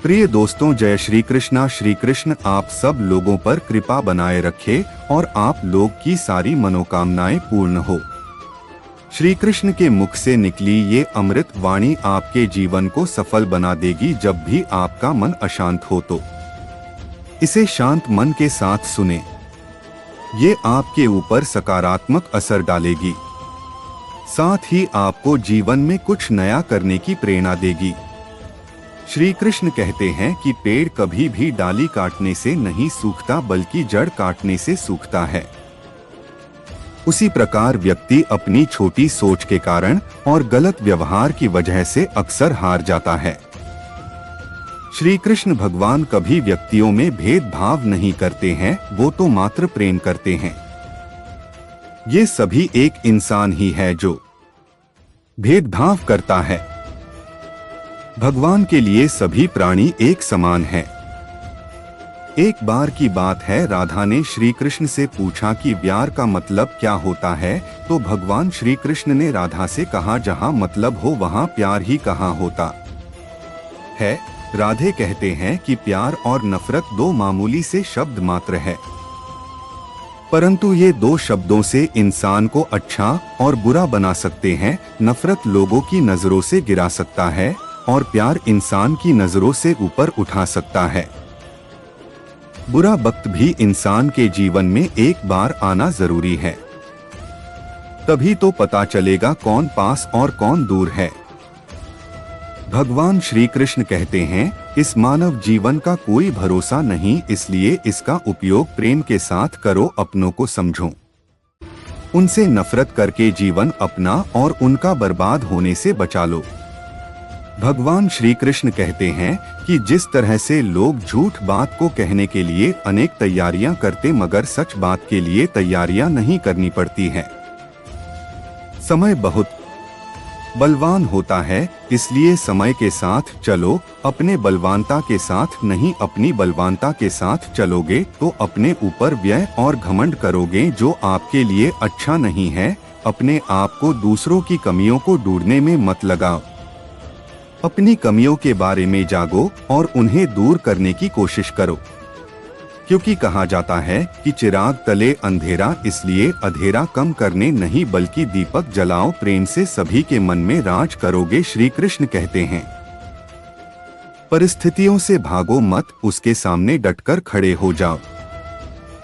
प्रिय दोस्तों, जय श्री कृष्णा। श्री कृष्ण आप सब लोगों पर कृपा बनाए रखे और आप लोग की सारी मनोकामनाएं पूर्ण हो। श्री कृष्ण के मुख से निकली ये अमृत वाणी आपके जीवन को सफल बना देगी। जब भी आपका मन अशांत हो तो इसे शांत मन के साथ सुने। ये आपके ऊपर सकारात्मक असर डालेगी, साथ ही आपको जीवन में कुछ नया करने की प्रेरणा देगी। श्री कृष्ण कहते हैं कि पेड़ कभी भी डाली काटने से नहीं सूखता, बल्कि जड़ काटने से सूखता है। उसी प्रकार व्यक्ति अपनी छोटी सोच के कारण और गलत व्यवहार की वजह से अक्सर हार जाता है। श्री कृष्ण भगवान कभी व्यक्तियों में भेदभाव नहीं करते हैं, वो तो मात्र प्रेम करते हैं। ये सभी एक इंसान ही है जो भेदभाव करता है। भगवान के लिए सभी प्राणी एक समान हैं। एक बार की बात है, राधा ने श्री कृष्ण से पूछा कि प्यार का मतलब क्या होता है, तो भगवान श्री कृष्ण ने राधा से कहा, जहाँ मतलब हो वहाँ प्यार ही कहाँ होता है। राधे कहते हैं कि प्यार और नफरत दो मामूली से शब्द मात्र है, परंतु ये दो शब्दों से इंसान को अच्छा और बुरा बना सकते हैं। नफरत लोगों की नजरों से गिरा सकता है और प्यार इंसान की नजरों से ऊपर उठा सकता है। बुरा वक्त भी इंसान के जीवन में एक बार आना जरूरी है, तभी तो पता चलेगा कौन पास और कौन दूर है। भगवान श्री कृष्ण कहते हैं, इस मानव जीवन का कोई भरोसा नहीं, इसलिए इसका उपयोग प्रेम के साथ करो, अपनों को समझो। उनसे नफरत करके जीवन अपना और उनका बर्बाद होने से बचा लो। भगवान श्री कृष्ण कहते हैं कि जिस तरह से लोग झूठ बात को कहने के लिए अनेक तैयारियां करते, मगर सच बात के लिए तैयारियां नहीं करनी पड़ती है। समय बहुत बलवान होता है, इसलिए समय के साथ चलो। अपने बलवानता के साथ नहीं, अपनी बलवानता के साथ चलोगे तो अपने ऊपर व्यय और घमंड करोगे, जो आपके लिए अच्छा नहीं है। अपने आप को दूसरों की कमियों को ढूंढने में मत लगाओ। अपनी कमियों के बारे में जागो और उन्हें दूर करने की कोशिश करो, क्योंकि कहा जाता है कि चिराग तले अंधेरा, इसलिए अंधेरा कम करने नहीं बल्कि दीपक जलाओ। प्रेम से सभी के मन में राज करोगे। श्री कृष्ण कहते हैं, परिस्थितियों से भागो मत, उसके सामने डटकर खड़े हो जाओ,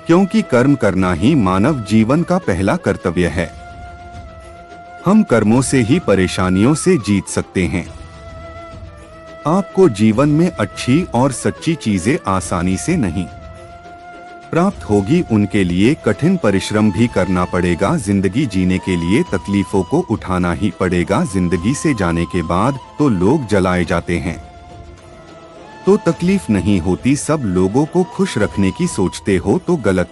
क्योंकि कर्म करना ही मानव जीवन का पहला कर्तव्य है। हम कर्मों से ही परेशानियों से जीत सकते हैं। आपको जीवन में अच्छी और सच्ची चीजें आसानी से नहीं प्राप्त होगी, उनके लिए कठिन परिश्रम भी करना पड़ेगा। जिंदगी जीने के लिए तकलीफों को उठाना ही पड़ेगा। जिंदगी से जाने के बाद तो लोग जलाए जाते हैं, तो तकलीफ नहीं होती। सब लोगों को खुश रखने की सोचते हो तो गलत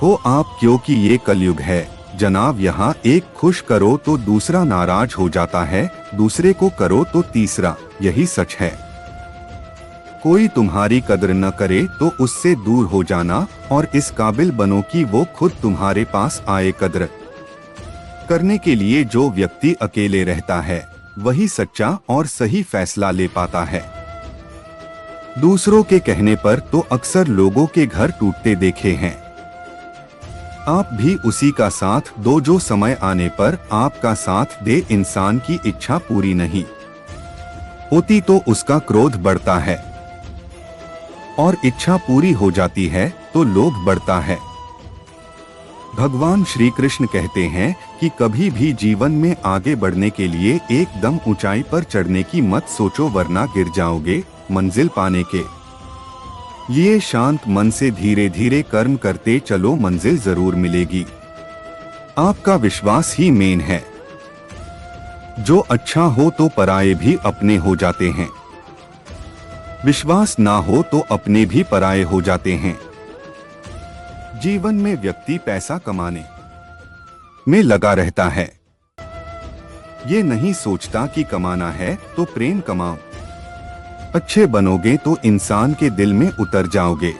हो आप, क्योंकि ये कलयुग है जनाब। यहाँ एक खुश करो तो दूसरा नाराज हो जाता है, दूसरे को करो तो तीसरा। यही सच है। कोई तुम्हारी कदर न करे तो उससे दूर हो जाना और इस काबिल बनो कि वो खुद तुम्हारे पास आए। कदर करने के लिए जो व्यक्ति अकेले रहता है, वही सच्चा और सही फैसला ले पाता है। दूसरों के कहने पर तो अक्सर लोगों के घर टूटते देखे हैं। आप भी उसी का साथ दो जो समय आने पर आपका साथ दे। इंसान की इच्छा पूरी नहीं होती तो उसका क्रोध बढ़ता है, और इच्छा पूरी हो जाती है तो लोभ बढ़ता है। भगवान श्री कृष्ण कहते हैं कि कभी भी जीवन में आगे बढ़ने के लिए एकदम ऊंचाई पर चढ़ने की मत सोचो, वरना गिर जाओगे। मंजिल पाने के लिए शांत मन से धीरे धीरे कर्म करते चलो, मंजिल जरूर मिलेगी। आपका विश्वास ही मेन है। जो अच्छा हो तो पराये भी अपने हो जाते हैं, विश्वास ना हो तो अपने भी पराये हो जाते हैं। जीवन में व्यक्ति पैसा कमाने में लगा रहता है, ये नहीं सोचता कि कमाना है तो प्रेम कमाओ। अच्छे बनोगे तो इंसान के दिल में उतर जाओगे,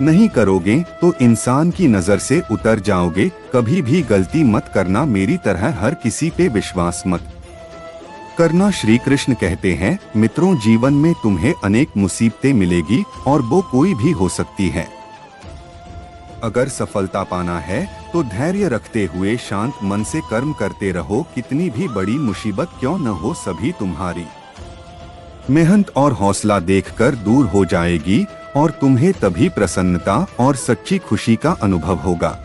नहीं करोगे तो इंसान की नजर से उतर जाओगे। कभी भी गलती मत करना, मेरी तरह हर किसी पे विश्वास मत करना। श्री कृष्ण कहते हैं, मित्रों, जीवन में तुम्हें अनेक मुसीबतें मिलेगी और वो कोई भी हो सकती है। अगर सफलता पाना है तो धैर्य रखते हुए शांत मन से कर्म करते रहो। कितनी भी बड़ी मुसीबत क्यों न हो, सभी तुम्हारी मेहनत और हौसला देखकर दूर हो जाएगी और तुम्हें तभी प्रसन्नता और सच्ची खुशी का अनुभव होगा।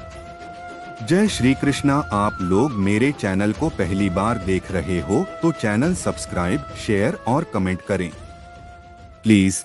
जय श्री कृष्णा। आप लोग मेरे चैनल को पहली बार देख रहे हो तो चैनल सब्सक्राइब, शेयर और कमेंट करें प्लीज।